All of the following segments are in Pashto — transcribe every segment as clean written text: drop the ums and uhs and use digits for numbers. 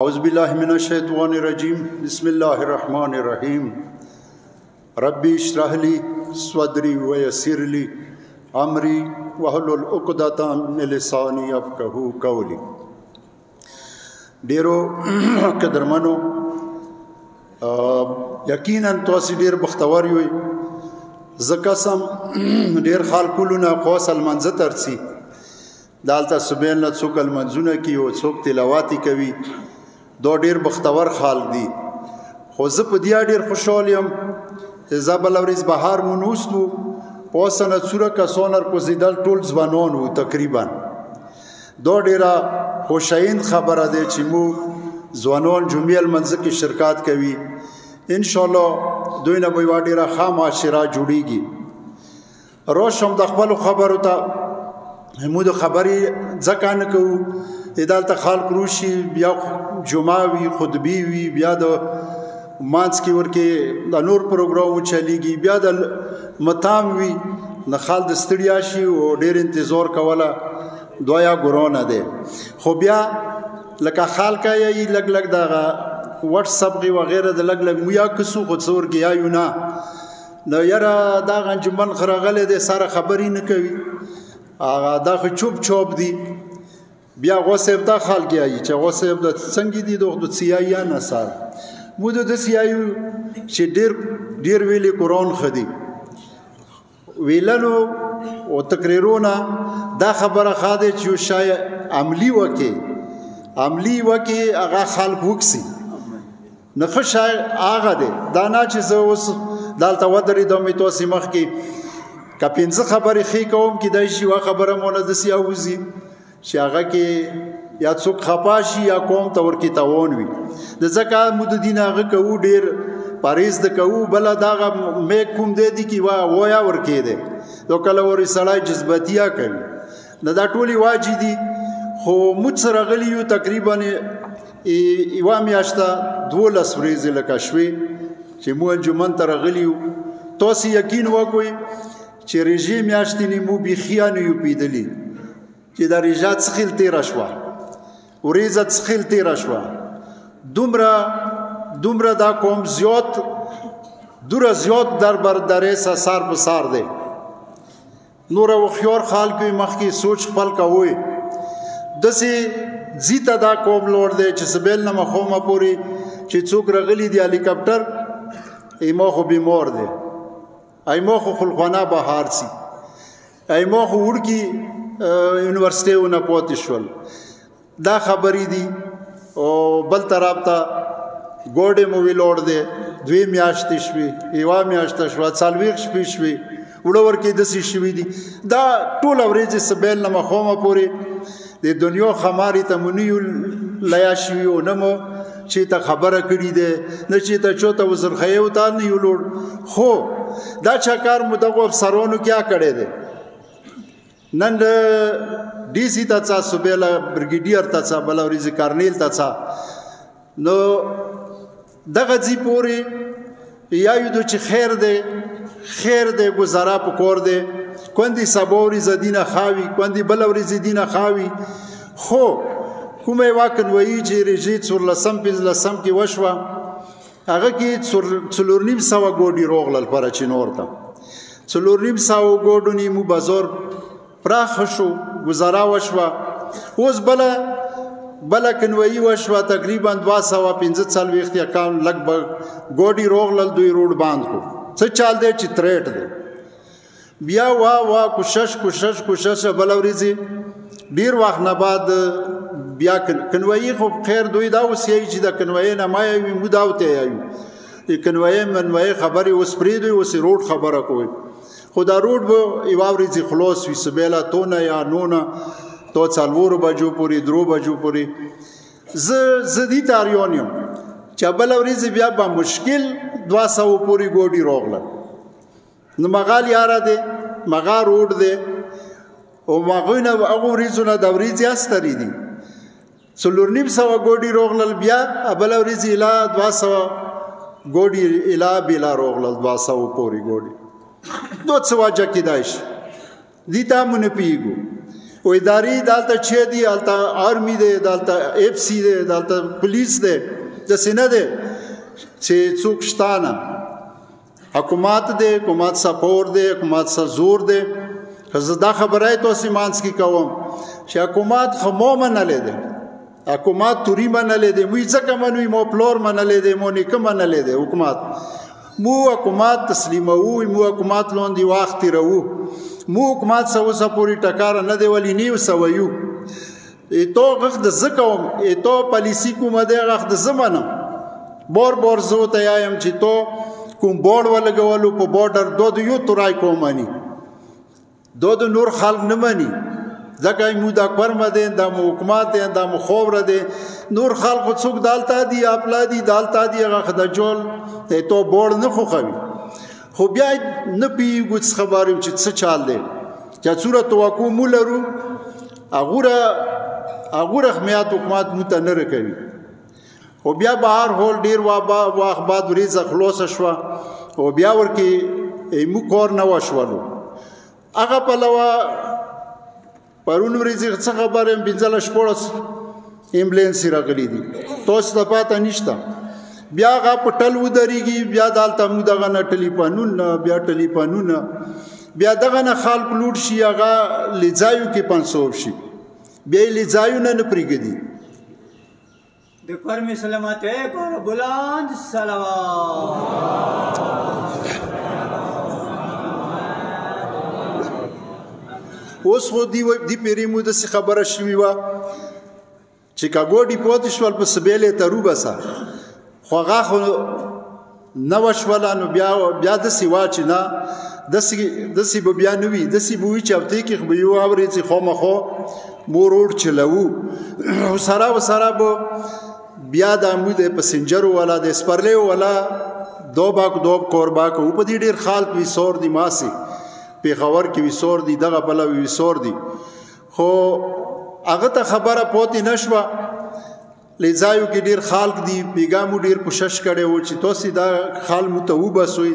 أعوذ بالله من الشيطان الرجيم بسم الله الرحمن الرحيم ربي اشرح لي صدري ويسر لي أمري واحلل عقدة من لساني يفقهوا قولي ډیرو قدرمنو یقینا تاسو ډیر بختور یوئ زکه سم ډیر خلکونه قوسل منځ ترسي دالته سبحان الله څوک المنځونه کوي او څوک تلاوت کوي دو ډیر بختور خلک دي خو زه په دې ډیر خوشحال یم چې زبل ورځ بهار مونوستو پوسنه څوره کسونر کو زیدل ټول ځوانون وو تقریبا دو ډیره خوشاین خبره ده چې مو ځوانون جمعیل منځ کې شرکت کوي ان شاء الله دوی نه به ډیره خامه شرا جوړیږي روشم د خپل خبرو ته مو د خبري ځکه نه کوو ادالته خلق روشي بیا جمعه وی خطبی وی بیا د مانس کې ورکه د نور پروګرام چلیږي بیا د متام وی نه خال د ستړیا شي او ډیر انتظار کوله دویا ګورونه ده خو بیا لکه خلک یې لګ لګ د واتس اپ غي وغیرہ د لګ لګ میا کسو خو څور کې یا یو نه نو یاره دا غنجمن خرغله د سره خبري نه کوي هغه دا خو چوب دی بیا غوسب دا خلک یې چې غوسب د څنګه دي د سیایا نه سار مو د سیایو چې ډیر ویلي قرآن خدي ویلنو او تقریرونه دا خبره خاده چې شای عملی وکي هغه خلک وکسي نه خشای هغه دی دا نه چې زه اوس دالته ودرې د میتوسی مخ کې کپینځه خبرې خې کوم کې دای شي وا خبره مونږ د سیاوزي چې هغه کې یا څوک خپاشي یا قوم ته ورکی تاون وي د زکات مود دین هغه کو ډیر پاریز د کو بل داغه مې کوم دې دي کی ویا ورکی دې نو کله ورې سړی جذباتیا کوي نه دا ټولي واجی دي خو موږ سره غلی یو تقریبا ایوا میاشته 12 ورځې لکه شوي چې مو انجمن تر غلی یو تاسو یقین وکوي چې رژیم میاشتې مو بخیانه یو پیدلی چې د رجات څخیل تیر شو ورېزت څخیل تیر شو دومره دا کوم زیات در بردارې سار په سار دی نور او خيار خلک مخ کې سوچ خپل کوي دسي زیته دا کوم لور دی چې سبل نه مخومه پوری چې څوک رغلی دی هلیکاپټر ایمو خو بیمار دی ایمو خو خلخانه بهار سي ایمو خو ورکی یونیورسيټي ونه پوت شول دا خبرې دي او بل طرف ته ګوډه مو ویلوړ دی دوی میاشتې شوي ایوا میاشته شو څلويخ شپې شوي وړور کې د سي شوي دي دا ټول اورېج سبل نه مخومه پوري د دنیا خماري ته مونیو لیا شوي او نمو چې ته خبره کړې ده نه چې ته چوته وزر خیو تا نه یو لوړ خو دا چکار مدغو افسرونو کیا کړي ده نن ډي سي ته صوبېلا برګیډیر ته بلوري کارنیل ته نو دغه زی پوری یا یو چې خیر ده گزارا پکور ده کوندي صبوري زدينه خاوي کوندي بلوري زدينه خاوي خو کومه واکن وایي چې رژی څور لسم کې وشوه هغه کې څلورنیم سوا ګوډي روغلل پر چینور ته څلورنیم سوا ګوډونی مو بازار پراخ شو گزارا وشوه اوس بلا کنوئی وشوه تقریبا 215 اکاون لگ بگ گوڑی روغلل دوی روڈ باند کو څه چال دی چې تریټ دی بیا وا کوشش بلوريزي ډیر وخت نه بعد بیا کنوئی خو خیر دوی دا وسیي چې د کنوئی نه ما یو موداوته یو کنوئی منوي خبري اوس پری دوی اوس روډ خبره کوي خدا روډ به ایواوريزي خلاص وي سبيلا تونه یا نونه تو څلور بجو پوری درو بجو پوری زدي تاریونیم چې بلوريزي بیا به مشکل 200 پوری ګوډي روغله نو مغال یاره دی مغا روډ دی او مغونه هغه ریزونه د وريزي استری دي څلورنیم سو ګوډي روغلل بیا بلوريزي الا 200 ګوډي الا بلا روغلل 200 پوری ګوډي دوت سواجه کیدایش دیتا مون پیګو او اداري دالته چې دی دالته آرمي دی دالته اف سي دی دالته پولیس دی داسې نه دی چې څوک شته نه. حکومت دی، حکومت سپور دی، حکومت سره زور دی. زه دا خبره تاسې منځ کې کوم چې حکومت خو مو منلی دی، حکومت توری منلی دی، موږ ځکه منو مو پلور منلی دی، مو نیکه منلی دی. حکومت مو حکومت تسلیموو، مو حکومت لاندې وخت تېروو، مو حکومت څه اوسه پورې ټکاره نه دی ولی نیو څه ویو. ایتو غږ د زه کوم، ایتو پالیسي کومه دی غږ د زه منم. بار زه ورته وایم چې تو کوم بورډ ولګولو په بورډر دو د یو تورای کوم مني، دو د نور خلق نه مني ځکه مو دا کورمه دی، دا مو حکومت دی، دا مو خوبره دی. نور خلق څوک دالته دی اپلا دی دالته دی هغه د جول ته تو بورډ نه خوخوي. خو بیا نه پیږو څه خبرې چې څه چال دی چې صورت توقع مو لرو هغه خمیات حکومت مو ته نه رکوي. او بیا بهر هول ډیر واخ بعد ورځ خلاص شو او بیا ورکی مو کور نه وشولو. هغه په لوا پرون ورځ څه خبره بنځل شپورس ایمبولانس راغلی دي تاسو ته پاته نشته. بیا هغه پټل ودرېږي، بیا دالته مو دغه نه ټلیفونونه، بیا ټلیفونونه، بیا دغه نه خلک لوټ شي، هغه لځایو کې 500 شي، بیا لځایونه نه پرېږدي. د فرمی سلامت پر بلند صلوات. اوس خو دی پیری مو د خبره شوی و چې کاګوډي پوت شول په سبیلې ترو بسا خو هغه خو نو شولانو بیا د سیوا چې نه د سی بیا نوی د سی بوې چاپته کې خو یو اوري چې خو مخو مورور چلو سره بو بیا د عمود پسنجر ولا د سپرلې ولا دو کوربا کو په دې ډیر خالق وی سور دی ماسي پیښور کې وی سور دی دغه بل وی سور دی. خو هغه ته خبره پوتې نشوه لځایو کې ډیر خالق دی بیګامو ډیر کوشش کړي و چې تاسو دا خال متوب وسوي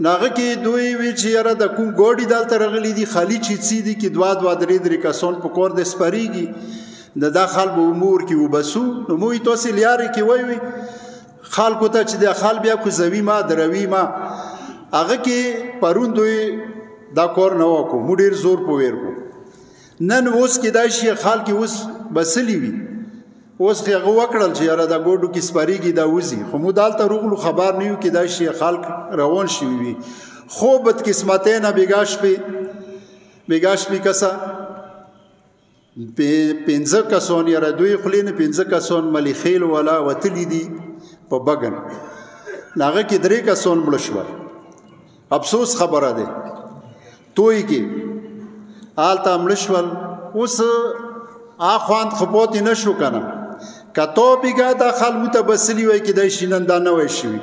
ناغه کې دوی وی چې یاره د کوم ګوډي دالته رغلی دي خالی چې سي دي کې دوا درې کسون په کور د سپریږي د داخل به امور کې وبسو. نو موي تاسو لیاري کې وای خلکو ته چې د خال بیا کو زوی ما دروي ما هغه کې پرون دوی دا کور نه وکړو مو ډیر زور په ویر کو. نن اوس کې دا شي خال کې اوس بسلی وي اوس هغه وکړل چې یاره دا ګوډو کې سپریږي دا وزي خو مو دالته روغلو خبر نه یو کې دا شي خلک روان شي وي. خو بد قسمته نه بیګاش په کسا پنځه کسون یاره دوی خلینه 15 کسون ملي خیل ولا وتلی دي په بغن ناغه کې 3 کسون مړ شو. افسوس خبره ده توي کې آلته مړ شول. اوس اخوان خپوت نشو کنه کته بیګه د خلکو ته بسلی وای کې د شینن دا نه وای شي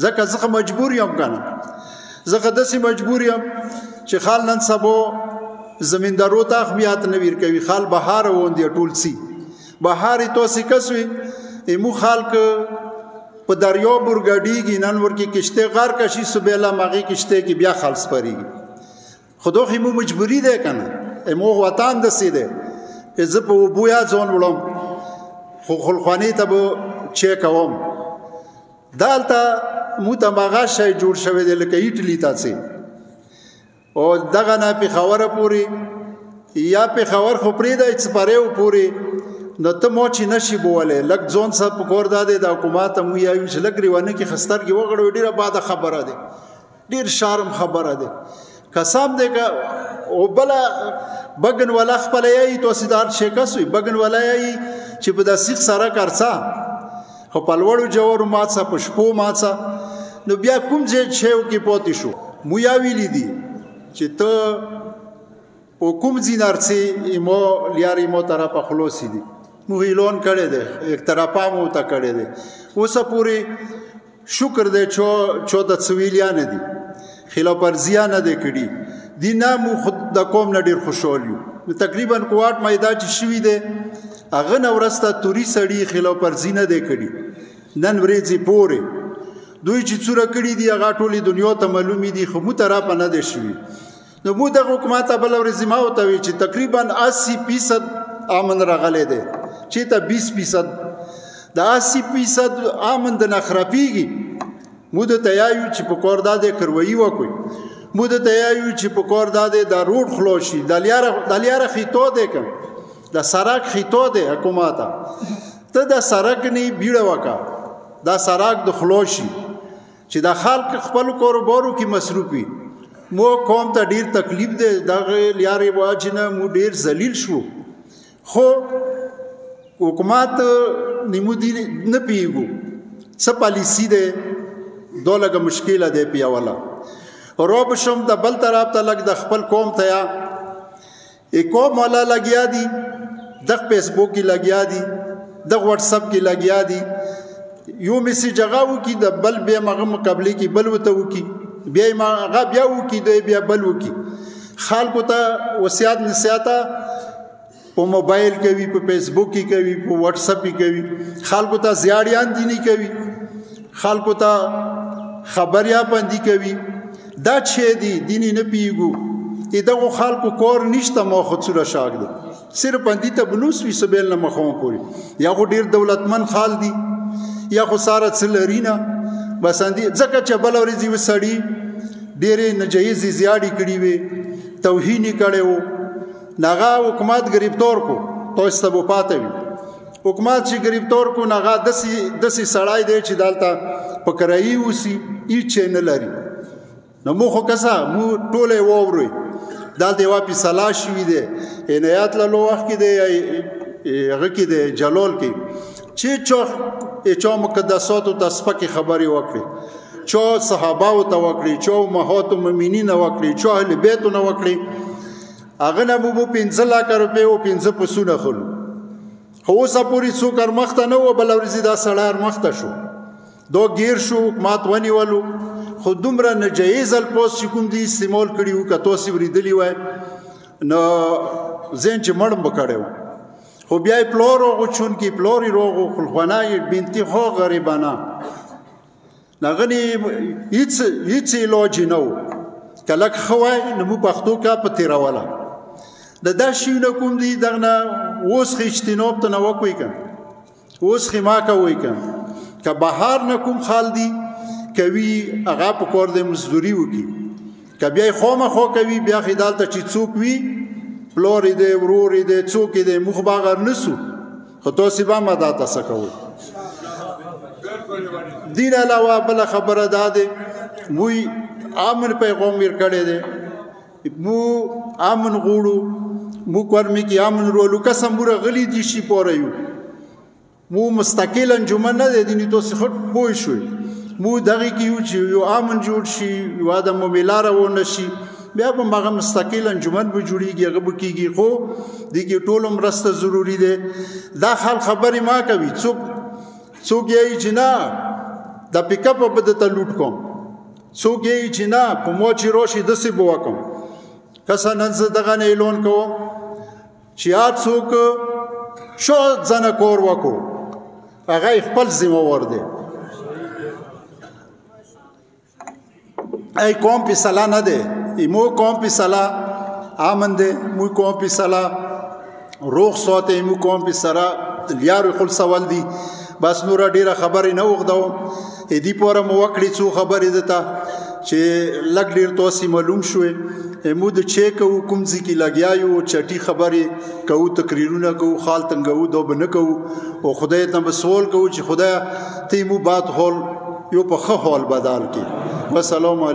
ځکه زه مجبور یم کنه زه داسې مجبور یم چې خال نن سبو زمیندارو ته اهمیت نه ور کوي خال بهار ووندي ټول سي بهار توسي کسوي مو خلک په دریاب ورګډیږي نن ورکی کشته غار کشي سبيلا ماغي کشته کې بیا خالص پريږي خودو خمو مجبوری ده کنه مو وطن د سي ده زه په بویا ځون وړم خو خلخوانی ته به چې کوم دالته مو ته ماغه شي جوړ شوی دی لکه ایټلی تاسو او دغه نه په خبره پوری یا په خبر خو پرې د اچپاریو پوری نو ته مو چې نشي بوله لک ځون صاحب کور داده د حکومت مو یا چې لګري ونه کې خستر کې وغړو ډیره بعد خبره ده ډیر شرم خبره ده قسم دې کا او بلا بغن ولا خپل یی توسیدار شیکاسوي بغن ولا یی چې په د سیخ سره کارڅا خو پلوړو جوړ ماڅه پښپو ماڅه نو بیا کوم ځای شیو کې پوتې شو مو یا ویلی دي چې ته او کوم زینارڅي مو لیاري مو طرفه خلاصي دي مو اعلان کړی دی یک طرفه مو ته کړی دی اوسه پوری شکر دی چې د سویلیان دي خلاف ورزیه نه دی کړی دینا مو خود د قوم نه ډیر خوشحال یو تقریبا کوټ مایدا چې شوی دی هغه نو ورسته توري سړی خلاف ورزی نه دی کړی نن ورځي پوره دوی چې څوره کړی دی هغه ټولي دنیا ته معلومی دي خو مو طرفه نه دی شوی نو مو د حکومت بل ورځ ما وته وی چې تقریبا 80% امن راغلی دی چې ته 20% د 80% امن د نخرپیږي مو د تیایو چې په کور دادې کروي وکوي مو د تیایو چې په کور دادې د روډ خلوشي د لیاره خیتو دی کوم د سرک خیتو دی حکومت ته د سرک نه بیړه وکا دا سرک د خلوشي چې د خلک خپل کاروبارو کې مصروفي مو قوم ته ډیر تکلیف دی دغه لیارې واجنه مو ډیر ذلیل شو خو حکومت نیمودی نه پیګو څه پالیسی دی دولګه مشکله دی پیاولا روب شم د بل طرف ته لګ د خپل قوم ته یا اکو مولا لګیا دي د فیسبوک کې لګیا دي د واتس اپ کې لګیا دي یو میسیج هغه کی د بل بیا مغه مقابله کې بل وته وکي بیا ما هغه بیا وکي دی بیا بل وکي خلکو ته وصیت نصیحت په موبایل کوي په فیسبوک کې کوي په واتس اپ کې کوي خلکو ته زیاړیان دي نه کوي خلکو ته خبریا باندې کوي دا چې دي دیني نه پیګو دغه خلکو کور نشته مو خود سره شاګ دي صرف باندې ته بلوس وی سبیل نه مخوم پوری یا خو ډیر دولتمن خال دي یا خو ساره څلرینا بس اندي ځکه چې بل ورځي وسړي ډېرې نجایز زیاړي کړي وي توهین کړي ناغا حکومت گرفتار کو تو استبو پاته وي حکومت چې گرفتار کو ناغا دسی سړای دی چې دالته پکړای وسی ای چینل لري نو مو خو کسا مو ټوله ووري دالته واپس سلا شوی دی عنایت له وخت کې دی هغه کې دی جلال کې چې چا مقدسات او تسبق خبري وکړي چا صحابه او توکړي چا امهات المؤمنین وکړي چا اهل بیت نو وکړي هغه نه مو 15 لک روپے او 15 پسونه خلو خو اوسه پوری څوک مخته نه و بل ورزي دا سړار مخته شو دو گیر شو حکومت ونیولو خو دومره نجایز الپوس چې کوم دي استعمال کړي وو کته سی وریدلی وای نو زین چې مړم وکړو خو بیا پلورو غچون کې پلوري روغو خلخوانای بنتي خو غریبانا نغنی هیڅ علاج نو کله خوای نمو پښتو کا پتیرا والا د داشینه کوم دي دغه اوس خښتینوب ته نو کوي کن اوس خما کوي کن که بهار نکوم خال دی کوي هغه په کور د مزدوري وکي که بیا خامہ خو کوي بیا خدال ته چې څوک وي پلوري دې وروري دې څوک دې مخ باغر نسو خو تاسو به ما دا تاسو کوي دین علاوه بل خبره ده مو امن پیغام ورکړی دی مو امن غوړو مو کورمي کې امن رولو قسم بر غلي دي شي پوره مو مستقل انجمن نه دي تاسو خټ پوي شوي مو دغه کیو چې یو امن جوړ شي یو ادم ملاره و نشي بیا به مغه مستقل انجمن به جوړیږي هغه به کیږي خو د کی ټولو مرسته ضروری ده دا خل خبري ما کوي څوک یې جنا د پک اپ په د تلوټ کوم څوک یې جنا په موچی روشي د سی بو کوم کسا نن ز دغه نه اعلان کوم چې څوک شو ځنه کور وکړو هغه خپل ذمہ ور دي ای قوم په سلا نه ده مو قوم په سلا امن ده مو قوم په سلا روغ سوته مو قوم په سرا لیار خل سوال دي بس نور ډیره خبرې نه وغدو دې پوره مو وکړي څو خبرې دته چې لګ ډیر توسي معلوم شوې مو د چیک حکم ځکه لګیاو چټي خبرې کوو تقریرونه کوو خال تنګو دو بنه کوو او خدای ته مسول کوو چې خدای ته مو بات هول یو په خو حال بدل کی والسلام علیکم